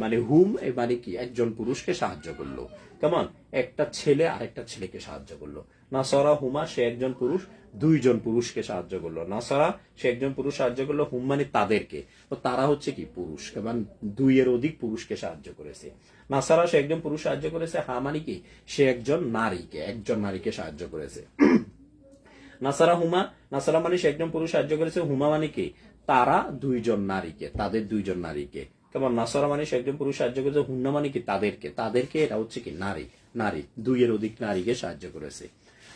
মানে হুম মানে কি? একজন পুরুষকে সাহায্য করলো। কেমন? একটা ছেলে আরেকটা ছেলেকে সাহায্য করলো। নাসারা হুমা, সে একজন পুরুষ দুইজন পুরুষকে সাহায্য করলো। নাসারা, সে একজন পুরুষ সাহায্য করলো, হুম মানে তাদেরকে, তো তারা হচ্ছে কি? পুরুষ। কেমন? দুইয়ের অধিক পুরুষকে সাহায্য করেছে। নাসারা, সে একজন পুরুষ সাহায্য করেছে, হা মানে কি? সে একজন নারীকে, একজন নারীকে সাহায্য করেছে। নাসারা হুমা, নাসারা মানে সে একজন পুরুষ সাহায্য করেছে, হুমা মানে কি? তারা দুইজন নারীকে, তাদের দুইজন নারীকে। কেমন? নাসারা মানে সে একজন পুরুষ সাহায্য করেছে, হুন্না মানে কি? তাদেরকে, তাদেরকে, এটা হচ্ছে কি? নারী, নারী, দুইয়ের অধিক নারীকে সাহায্য করেছে।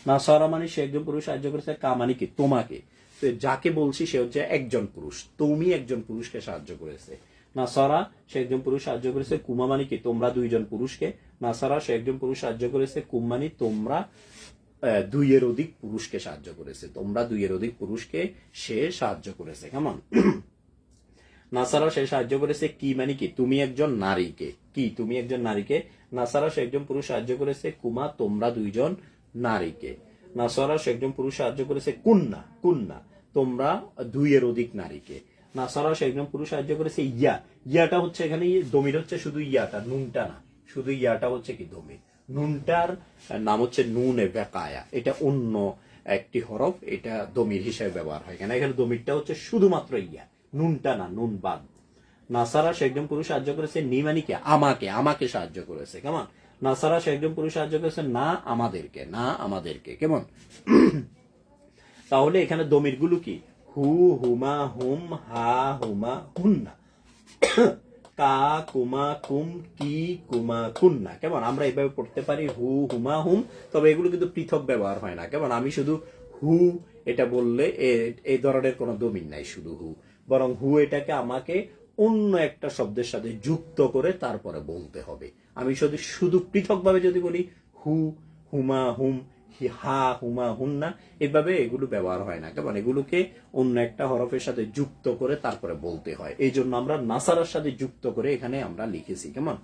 নাসারা মানে সে একজন পুরুষ সাহায্য করেছে, কা মানে কি? তোমাকে। তো যাকে বলছি সে হচ্ছে একজন পুরুষ, তুমি একজন পুরুষকে সাহায্য করেছে। নাসারা, সে একজন পুরুষ সাহায্য করেছে, কুমা মানে কি? তোমরা দুইজন পুরুষকে। নাসারা, সে একজন পুরুষ সাহায্য করেছে, কুম মানে তোমরা দুইয়ের অধিক পুরুষকে সাহায্য করেছে, তোমরা দুইয়ের অধিক পুরুষকে সে সাহায্য করেছে। কেমন? নাসারা, সে সাহায্য করেছে, কি মানে কি? তুমি একজন নারীকে, কি? তুমি একজন নারীকে। নাসারা, সে একজন পুরুষ সাহায্য করেছে, কুমা তোমরা দুইজন নারীকে। নাসারা, সে একজন পুরুষ সাহায্য করেছে, কুন্না, কুন্না তোমরা দুইয়ের অধিক নারীকে। নাসারা, সে একজন পুরুষ সাহায্য করেছে, ইয়া, ইয়াটা হচ্ছে এখানে দমির হচ্ছে শুধু ইয়াটা, নুনটা না, শুধু ইয়াটা হচ্ছে কি দমির। নুনটার নাম হচ্ছে নুনে বেকায়া, এটা অন্য একটি হরফ, এটা দমির হিসেবে ব্যবহার হয়। কেন? এখানে দমিরটা হচ্ছে শুধুমাত্র ইয়া, নুনটা না, নুন বাদ। নাসারা, সে একজন পুরুষ সাহায্য করেছে, নি মানে কি? আমাকে, আমাকে সাহায্য করেছে। কেমন? নাসারা সে একজন পুরুষ সাহায্য করেছে না আমাদেরকে, না আমাদেরকে, কেমন? তাহলে এখানে দমিরগুলো কি? হু, হুমা, হুম, হা, হুমা, হুন্না, কা, কুমা, কুম, কি, কুমা, কুন্না, কেমন? আমরা এইভাবে পড়তে পারি হু, হুমা, হুম, তবে এগুলো কিন্তু পৃথক ব্যবহার হয় না, কেমন? আমি শুধু হু এটা বললে এই ধরনের কোনো দমির নাই, শুধু হু, বরং হু এটাকে আমাকে অন্য একটা শব্দের সাথে যুক্ত করে তারপরে বলতে হবে। আমি শুধু শুধু পৃথকভাবে যদি বলি হু, হুমা, হুম, হা, হুমা, হুন্না, এভাবে এগুলো ব্যবহার হয় না, কেমন? এগুলোকে অন্য একটা হরফের সাথে যুক্ত করে তারপরে বলতে হয়, এই জন্য আমরা নাসারার সাথে যুক্ত করে এখানে আমরা লিখেছি, কেমন?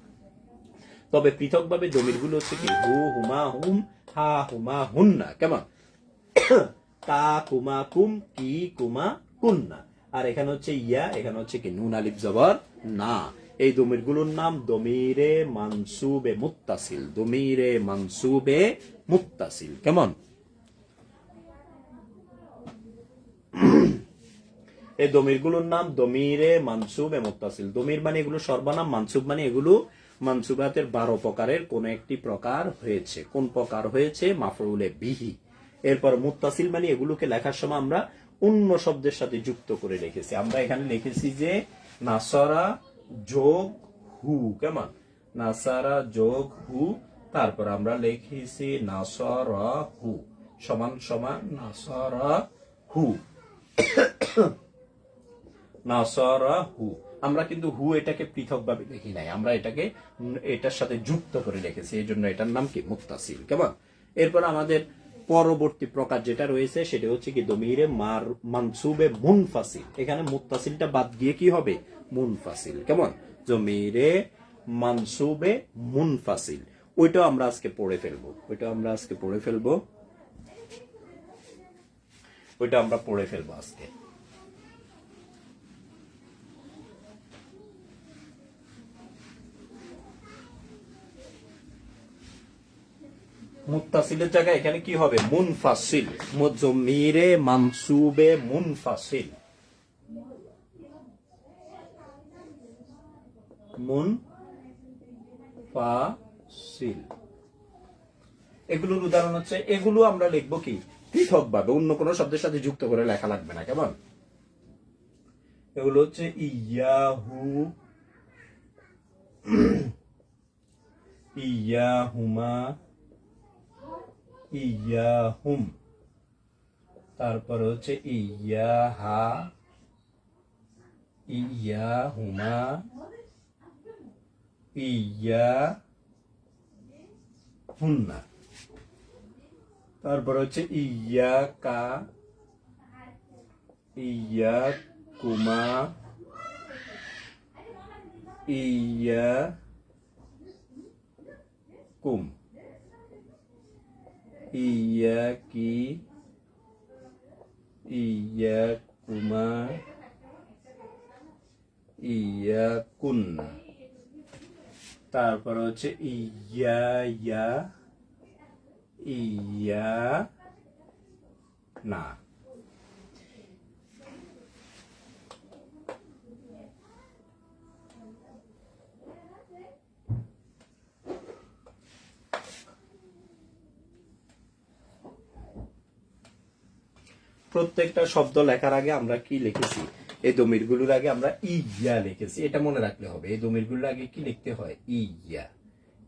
তবে পৃথকভাবে জমিরগুলো হচ্ছে কি হু, হুমা, হুম, হা, হুমা, হুন্না, কেমন? কা, কুমা, কুম, কি, কুমা, কুন্না। আর এখানে হচ্ছে ইয়া, এখানে হচ্ছে কি নুন আলিফ জবর না। এই দমিরগুলোর নাম দমিরে মানসুবে মুত্তাসিল, দমিরে মানসুবে মুত্তাসিল, কেমন? এই দমিরগুলোর নাম দমিরে মানসুবে মুত্তাসিল। দমির মানে এগুলো সর্বনাম, মানসুব মানে এগুলো মানসুবাতের 12 প্রকারের কোন একটি প্রকার হয়েছে। কোন প্রকার হয়েছে? মাফউলে বিহি। এরপর মুত্তাসিল মানে এগুলোকে লেখার সময় আমরা অন্য শব্দের সাথে যুক্ত করে রেখেছি। আমরা এখানে লিখেছি যে নাসারা যোগ হু, কেমন? নাসারা যোগ হু, তারপর আমরা লিখেছি নাসারা হু সমান সমান নাসারা হু, নাসারা হু। আমরা কিন্তু হু এটাকে পৃথকভাবে লিখি নাই, আমরা এটাকে এটার সাথে যুক্ত করে রেখেছি, এই জন্য এটার নাম কি? মুত্তাসিল, কেমন? এরপর আমাদের পরবর্তী প্রকার যেটা রয়েছে সেটা হচ্ছে কি দমিরে মানসুবে মুনফাসিল। এখানে মুত্তাসিলটা বাদ গিয়ে কি হবে? মুনফাসিল, কেমন? জমিরে মানসুবে মুনফাসিল, ওইটাও আমরা আজকে পড়ে ফেলবো, ওইটা আমরা আজকে পড়ে ফেলবো, ওইটা আমরা পড়ে ফেলবো আজকে। মুত্তাসিলের জায়গায় এখানে কি হবে? মুনফাসিল, জমিরে মানসুবে মুনফাসিল, মুনফাসিল। এগুলোর উদাহরণ হচ্ছে, এগুলো আমরা লিখবো কি পৃথক ভাবে, অন্য কোনো শব্দের সাথে যুক্ত করে লেখা লাগবে না, কেমন? এগুলো হচ্ছে ইয়াহু, ইয়াহুমা, ইয়াহুম, তারপর হচ্ছে ইয়াহা, ইয়াহুমা, ইয়াহুন্না, তারপর হচ্ছে ইয়াকা, ইয়াকুমা, ইয়াকুম, ইয়াকি, ইয়াকুমা, ইয়াকুন্না, তারপর হচ্ছে ইয়া, ইয়া না। প্রত্যেকটা শব্দ লেখার আগে আমরা কি লিখেছি? এই দমিরগুলোর আগে আমরা ইয়া লিখেছি, এটা মনে রাখলে হবে। এই দমিরগুলোর আগে কি লিখতে হয়? ইয়া,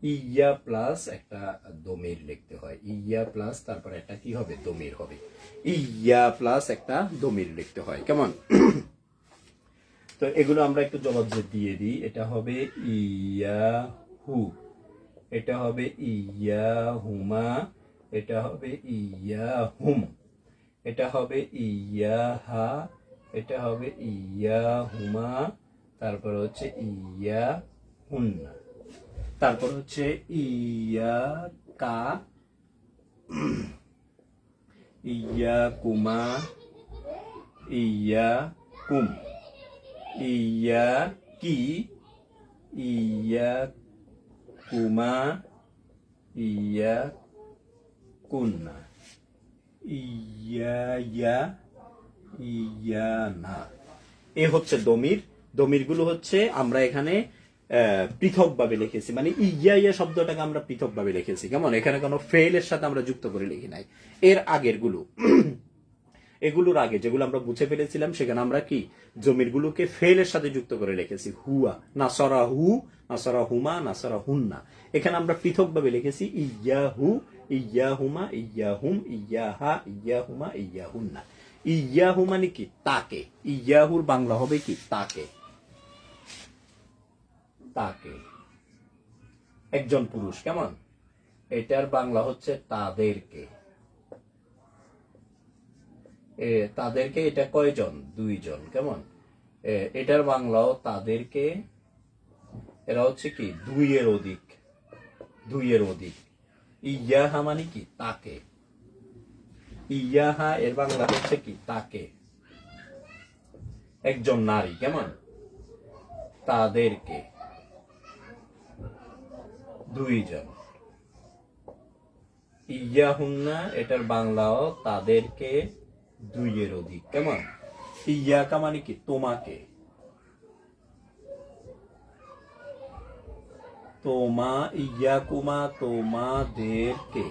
ইয়া প্লাস একটা দমির লিখতে হয়, ইয়া প্লাস তারপর একটা কি হবে? দমির হবে। ইয়া প্লাস একটা দমির লিখতে হয়, কেমন? তো এগুলো আমরা একটু জবাব দিয়ে দিই। এটা হবে ইয়া হু, এটা হবে ইয়া হুমা, এটা হবে ইয়া হুম, এটা হবে ইয়াহা, এটা হবে ইয়া হুমা, তারপর হচ্ছে ইয়া হুন্না, তারপর হচ্ছে ইয়া কা, ইয়া কুমা, ইয়া কুম, ইয়া কি, ইয়া কুমা, ইয়া কুন্না, ইয়া, ইয়া না। এ হচ্ছে দমির। দমিরগুলো হচ্ছে আমরা এখানে পৃথকভাবে লিখেছি, মানে ইয়া ইয়া শব্দটাকে আমরা পৃথকভাবে লিখেছি, কেমন? এখানে কোনো ফেলের সাথে আমরা যুক্ত করে লিখি নাই। এর আগের গুলো এগুলোর আগে যেগুলো আমরা বুঝে ফেলেছিলাম সেখানে আমরা কি জমিরগুলোকে ফেলের সাথে যুক্ত করে লিখেছি। হুয়া, নাসরা হু, নাসরা হুমা, নাসরা হুন্না। এখানে আমরা পৃথকভাবে লিখেছি ইয়াহু, ইয়াহুমা, ইয়াহুম, ইয়াহা, ইয়াহুমা, ইয়াহুন্না। ইয়াহু মানে কি? তাকে। ইয়াহুর বাংলা হবে কি? তাকে। তাকে, একজন পুরুষ, কেমন? এটার বাংলা হচ্ছে তাদেরকে। তাদেরকে, এটা কয়জন? দুইজন, কেমন? এটার বাংলাও তাদেরকে, এরা হচ্ছে কি? দুইয়ের অধিক, দুইয়ের অধিক। ইয়াহা মানে কি? তাকে। ইয়াহা এর বাংলা হচ্ছে কি? তাকে, একজন নারী, কেমন? তাদেরকে, দুইজন। ইয়াহুন্না এটার বাংলাও তাদেরকে, দুইয়ের অধিক, কেমন? ইয়াকা মানে কি? তোমাকে। তোমা, ইয়াকুমা তোমাদেরকে,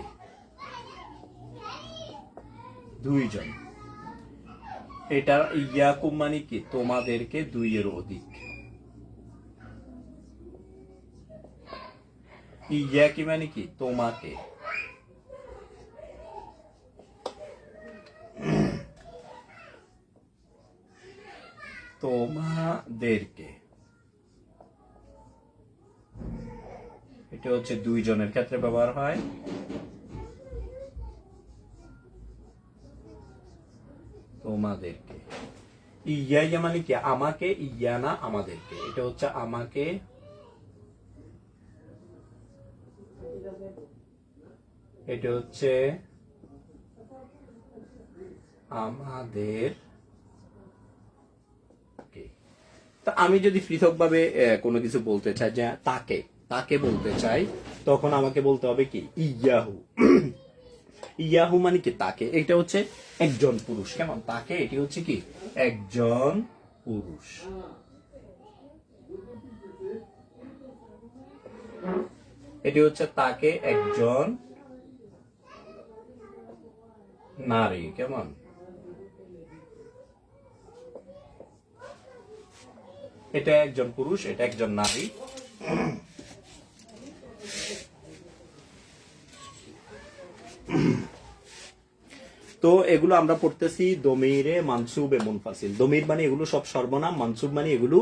দুইজন। এটা ইয়াকুম মানে কি? তোমাদেরকে, দুইয়ের অধিক। ইয়াকি মানে কি? তোমাকে। তোমাদেরকে, এটা হচ্ছে দুইজনের ক্ষেত্রে ব্যবহার হয়। তোমাদেরকে। ইয়া মানে কি? আমাকে, ইয়ানা আমাদেরকে। এটা হচ্ছে আমাকে, এটা হচ্ছে আমাদের। তা আমি যদি পৃথকভাবে কোনো কিছু বলতে চাই, যে তাকে, তাকে বলতে চাই, তখন আমাকে বলতে হবে কি? ইয়াহু। ইয়াহু মানে কি? তাকে। এটা হচ্ছে একজন পুরুষ, কেমন? তাকে, এটি হচ্ছে কি? একজন পুরুষ। এটি হচ্ছে তাকে, একজন নারী, কেমন? এটা একজন পুরুষ, এটা একজন নারী। তো এগুলো আমরা পড়তেছি দমিরে মানসুবে মুনফাসিল। দমির মানে এগুলো সব সর্বনাম, মানসুব মানে এগুলো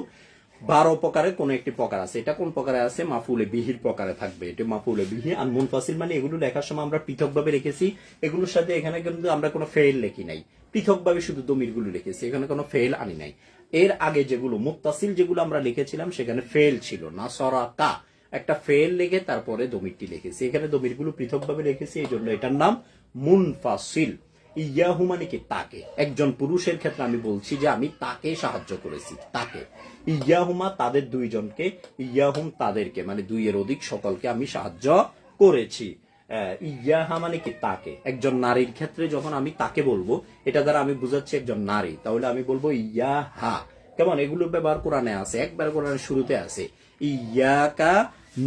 12 প্রকারের কোন একটি প্রকার আছে। এটা কোন প্রকারে আছে? মাফুলে বিহির প্রকারে থাকবে, এটা মাফুলে বিহি। আর মুনফাসিল মানে এগুলো লেখার সময় আমরা পৃথকভাবে রেখেছি। এগুলোর সাথে এখানে কিন্তু আমরা কোনো ফেল লিখি নাই, পৃথকভাবে শুধু দমির গুলো লিখেছি, এখানে কোনো ফেল আনি নাই। এর আগে যেগুলো মুত্তাসিল যেগুলো আমরা লিখেছিলাম সেখানে ফেল ছিল না, সরাকা একটা ফেল লিখে তারপরে দমিরটি লিখেছি। এখানে দমিরগুলো পৃথকভাবে লিখেছি, এই জন্য এটার নাম মুনফাসিল। ইয়াহু মানে কি? তাকে। একজন পুরুষের ক্ষেত্রে আমি বলছি যে আমি তাকে সাহায্য করেছি, তাকে। ইয়াহুমা তাদের দুইজনকে, ইয়াহুম তাদেরকে, মানে দুইয়ের অধিক সকলকে আমি সাহায্য করেছি। ইয়াহা মানে কি? তাকে। একজন নারীর ক্ষেত্রে যখন আমি তাকে বলবো, এটা দ্বারা আমি বুঝাচ্ছি একজন নারী, তাহলে আমি বলবো ইয়াহা, কেমন? এগুলো ব্যবহার কোরআনে আছে, একবার কোরআনের শুরুতে আছে ইয়াকা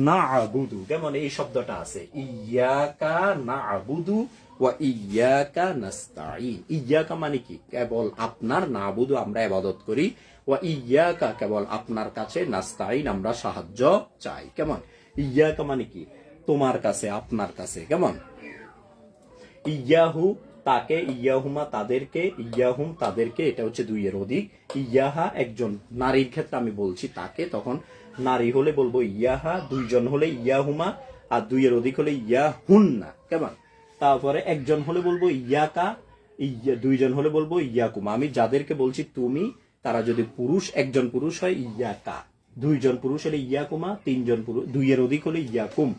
না'বুদু, কেমন? এই শব্দটা আছে ইয়াকা না'বুদু ওয়া ইয়াকা নাস্তাঈন। ইয়াকা মানে কি? কেবল আপনার, না'বুদু আমরা ইবাদত করি, ওয়া ইয়াকা কেবল আপনার কাছে, নাস্তাঈন আমরা সাহায্য চাই, কেমন? ইয়াকা মানে কি? তোমার কাছে, আপনার কাছে, কেমন? ইয়াহু তাকে, ইয়াহুমা তাদেরকে, ইয়াহুম তাদেরকে, এটা হচ্ছে দুইয়ের অধিক। ইয়াহা একজন নারীর ক্ষেত্রে আমি বলছি তাকে, তখন নারী হলে বলবো ইয়াহা, দুইজন হলে ইয়াহুমা, আর দুইয়ের অধিক হলে ইয়াহুন্না, কেমন? তারপরে একজন হলে বলবো ইয়াকা, দুইজন হলে বলবো ইয়াকুমা। আমি যাদেরকে বলছি তুমি, তারা যদি পুরুষ, একজন পুরুষ হয় ইয়াকা, দুইজন পুরুষ হলে ইয়াকুমা, তিনজন পুরুষ, দুইয়ের অধিক হলে ইয়াকুম।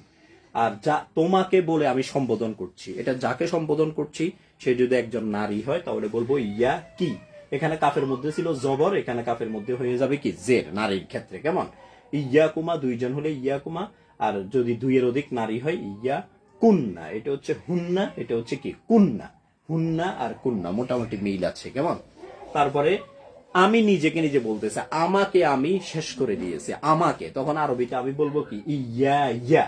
আর যা তোমাকে বলে আমি সম্বোধন করছি, এটা যাকে সম্বোধন করছি সে যদি একজন নারী হয় তাহলে বলবো ইয়া কি। এখানে কাফের মধ্যে ছিল জবর, এখানে কাফের মধ্যে হয়ে যাবে কি? জের, নারীর ক্ষেত্রে, কেমন? ইয়াকুমা, দুইজন হলে ইয়াকুমা, আর যদি দুইয়ের অধিক নারী হয় ইয়া কুন্না। এটা হচ্ছে হুন্না, এটা হচ্ছে কি? কুন্না। হুন্না আর কুন্না মোটামুটি মিল আছে, কেমন? তারপরে আমি নিজেকে নিজে বলতেছে, আমাকে আমি শেষ করে দিয়েছি, আমাকে। তখন আরবিতে আমি বলবো কি, ইয়া ইয়া।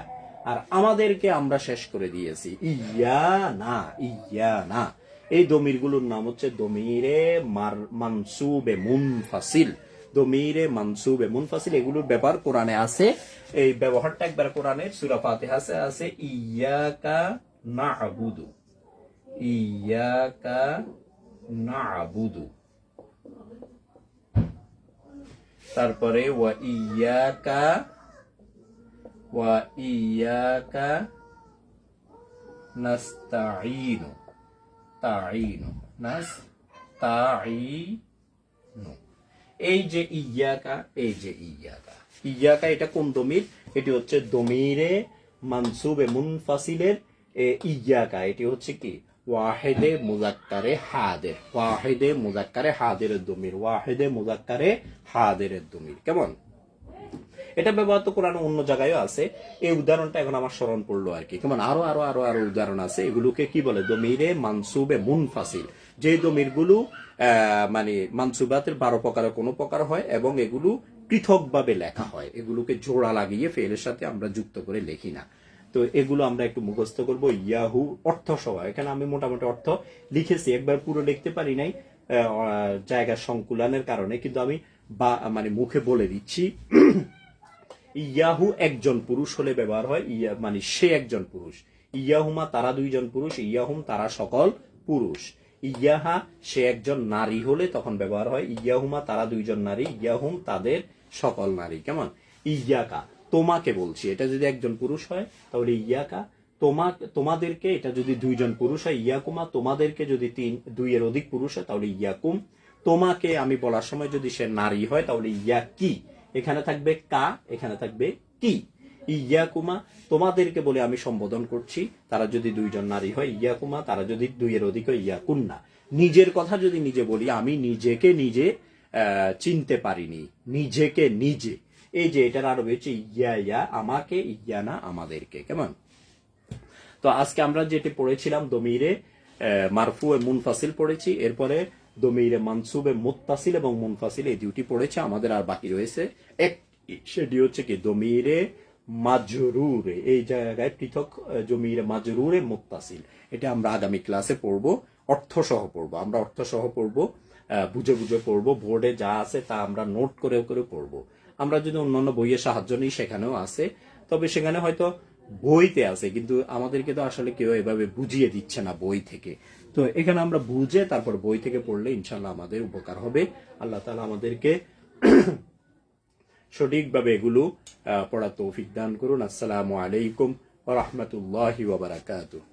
আর আমাদেরকে আমরা শেষ করে দিয়েছি, ইয়া না, ইয়া না। এই দমিরগুলোর নাম হচ্ছে দমিরে মানসুবে মুনফাসিল। দমিরে মানসুবে মুনফাসিল, এগুলোর ব্যাপার কোরআনে আছে। এই ব্যবহারটা একবার কোরআনের সূরা ফাতিহাতে আছে, ইয়াকা না'বুদু, ইয়াকা না'বুদু। তারপরে ওয়া ইয়াকা নাস্তাঈনু, তাঈনু, নাস্তাঈনু। এই যে ইয়াকা, এই যে ইয়াকা, ইয়াকা এটা কোন দমির? এটি হচ্ছে দমিরে মানসুবে মুনফাসিলের ইয়াকা। এটি হচ্ছে কি ওয়াহেদে মুজাক্কারে হাদের, ওয়াহেদে মুজাক্কারে হাদের দমির, ওয়াহেদে মুজাক্কারে হাদের দমির। কেমন? এটা ব্যবহার তো কোরআন অন্য জায়গায়ও আছে। এই উদাহরণটা এখন আমার স্মরণ পড়লো আর কি। কেমন? আরো আরো আরো আরো উদাহরণ আছে। এগুলোকে কি বলে? দমিরে মানসুবে মুনফাসিল। যে দমিরগুলো মানে মানসুবাতের 12 প্রকারে কোনো প্রকার হয় এবং এগুলো পৃথকভাবে লেখা হয়, এগুলোকে জোড়া লাগিয়ে ফেলের সাথে আমরা যুক্ত করে লিখি না। তো এগুলো আমরা একটু মুখস্থ করব। ইয়াহু অর্থ সহ, এখানে আমি মোটামুটি অর্থ লিখেছি, একবার পুরো লিখতে পারি নাই জায়গা সংকুলনের কারণে, কিন্তু আমি মানে মুখে বলে দিচ্ছি। ইয়াহু একজন পুরুষ হলে ব্যবহার হয় মানে সে একজন পুরুষ। ইয়াহুমা তারা দুইজন পুরুষ, ইয়াহুম তারা সকল পুরুষ। ইয়াহা সে একজন নারী হলে তখন ব্যবহার হয় ইয়াহুমা তারা দুইজন নারী, ইয়াহুম তাদের সকল নারী। কেমন? ইয়াকা তোমাকে বলছি, এটা যদি একজন পুরুষ হয় তাহলে ইয়াকা। তোমাদেরকে, এটা যদি দুইজন পুরুষ হয় ইয়াকুমা। তোমাদেরকে যদি দুইয়ের অধিক পুরুষ হয় তাহলে ইয়াকুম। তোমাকে আমি বলার সময় যদি সে নারী হয় তাহলে ইয়াকি। এখানে থাকবে কা, এখানে থাকবে কি। ইয়াকুমা তোমাদেরকে বলে আমি সম্বোধন করছি, তারা যদি দুইজন নারী হয় ইয়াকুমা, তারা যদি দুইয়ের অধিক হয় ইয়াকুন্না। নিজের কথা যদি নিজে বলি, আমি নিজেকে নিজে চিনতে পারিনি, নিজেকে নিজে। এই যে এটার আরো হচ্ছে ইয়া ইয়া, আমাকে, ইয়া না আমাদেরকে। কেমন? তো আজকে আমরা যেটি পড়েছিলাম দমিরে মারফু এ মুনফাসিল পড়েছি, এরপরে দমিরে মানসুবে মুত্তাসিল এবং মুনফাসিল, এই দুটি পড়েছে। আমাদের আর বাকি রয়েছে এক, সেটি হচ্ছে কি দমিরে মাজরুরে। এই জায়গায় পৃথক জমিরে মাজরুরে মুত্তাসিল, এটা আমরা আগামী ক্লাসে পড়বো, অর্থ সহ পড়বো। আমরা অর্থ সহ পড়বো, বুঝে বুঝে পড়বো। বোর্ডে যা আছে তা আমরা নোট করে করে পড়বো। আমরা যদি অন্যান্য বইয়ের সাহায্য নিই সেখানেও আছে, তবে সেখানে হয়তো বইতে আছে, কিন্তু আমাদেরকে তো আসলে কেউ এভাবে বুঝিয়ে দিচ্ছে না বই থেকে। তো এখানে আমরা বুঝে তারপর বই থেকে পড়লে ইনশাল্লাহ আমাদের উপকার হবে। আল্লাহ তাআলা আমাদেরকে সঠিকভাবে এগুলো পড়ার তৌফিক দান করুন। আসসালামু আলাইকুম ওয়া রাহমাতুল্লাহি ওয়া বারাকাতুহু।